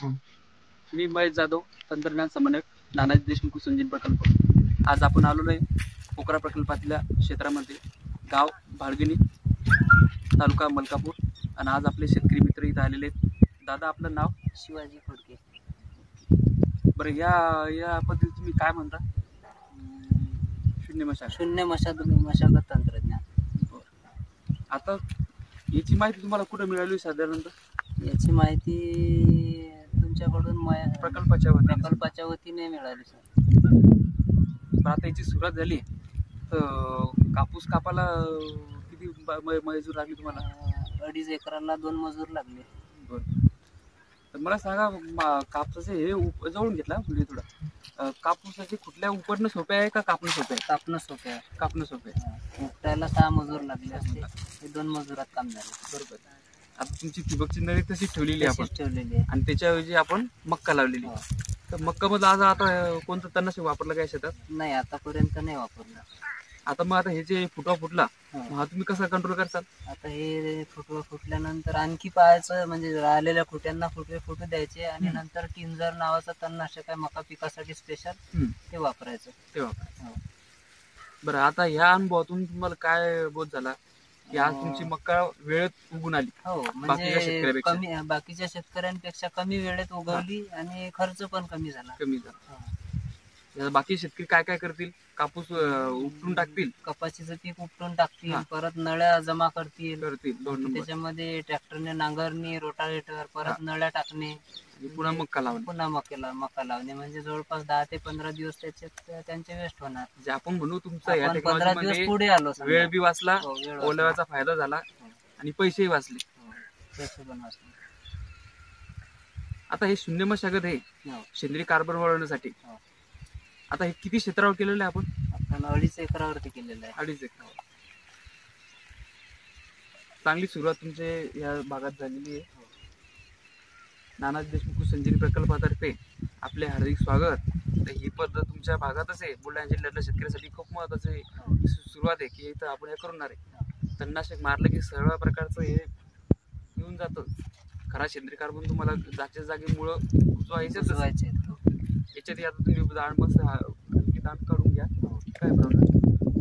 मी महेश जाधव, तंत्रज्ञान समन्वयक, नानाजी देशमुख संजीन प्रकल्प. आज आपण आलेलो आहे पोखरा प्रकल्पातल्या क्षेत्रामध्ये, गाव भाळगिणी, तालुका मलकापूर. आणि आज आपले शेतकरी मित्र इथं आलेले आहेत. दादा, आपलं नाव? शिवाजी खोडके. बरं, या पद्धतीत तुम्ही काय म्हणता? शून्य मशागत तंत्रज्ञान. आता याची माहिती तुम्हाला कुठं मिळाली साधारणतः? याची माहिती तुमच्याकडून प्रकल्पाच्या वतीने मिळाली सर. आता याची सुरुवात झाली तर कापूस कापाला किती मजूर लागली तुम्हाला? 2.5 एकराला 2 मजूर लागले. बरं, तर मला सांगा, कापसाचे हे जवळून घेतला म्हणजे थोडा, कापूसाचे कुठल्या उपटणं सोपे आहे का कापणं सोपे आहे? कापणं सोपे आहे. कापणं सोपे आहे. उपटायला 6 मजूर लागले असते, हे 2 मजुरात काम झाले. बरोबर. आता तुमची ठिबकची नळी तशीच ठेवलेली आहे आपण, आणि त्याच्याऐवजी आपण मक्का लावलेली. तर मक्कामध्ये आता कोणतं तणनाशक वापरलं काय शेतात? नाही, आतापर्यंत नाही वापरलं. आता मग हे जे फुटवा फुटला, हा तुम्ही कसा कंट्रोल करताल? आता हे फुटवा फुटल्यानंतर आणखी पाहायचं, म्हणजे राहिलेल्या खुट्यांना फुटू द्यायचे आणि नंतर टिंजर नावाचं तणनाशक आहे मका पिकासाठी स्पेशल, ते वापरायचं. बरं, आता ह्या अनुभवातून तुम्हाला काय बोध झाला की आज तुमची मक्का वेळेत उगून आली? हो, म्हणजे बाकीच्या शेतकऱ्यांपेक्षा कमी वेळेत उगवली आणि खर्च पण कमी झाला. बाकी शेतकरी काय काय करतील? कापूस उपटून टाकतील, कपाशीचं पीक उपटून टाकतील, परत नळ्या जमा करतील. त्याच्यामध्ये ट्रॅक्टरने नांगरणी, रोटावेटर, परत नळ्या टाकणे, पुन्हा मका लावणे, म्हणजे जवळपास 10 ते 15 दिवस त्यांचे वेस्ट होणार. जे आपण म्हणू तुमचा या 15 दिवस पुढे आलो. वेळ बी वाचला, ओलाव्याचा फायदा झाला आणि पैसेही वाचले. पैसे पण वाचले. आता हे शून्य मशागत आहे सेंद्रिय कार्बन वाढवण्यासाठी. आता हे किती क्षेत्रावर केलेलं आहे आपण? 2.5 एकरावरती केलेलं आहे. 2.5 एकरावर. चांगली सुरुवात तुमच्या या भागात झालेली आहे. नानाजी देशमुख संजीवनी प्रकल्पातर्फे आपले हार्दिक स्वागत. तर ही पद्धत तुमच्या भागातच आहे, बुलढाणा जिल्ह्यातल्या शेतकऱ्यासाठी खूप महत्वाची सुरुवात आहे की इथं आपण हे करणार आहे. तणनाशक मारलं की सर्व प्रकारचं हे येऊन जातं. खरा सेंद्रिय कार्बन तुम्हाला जागच्या जागी मुळं याच्यात आता तुम्ही दाण काढून घ्या, काय प्रॉब्लेम.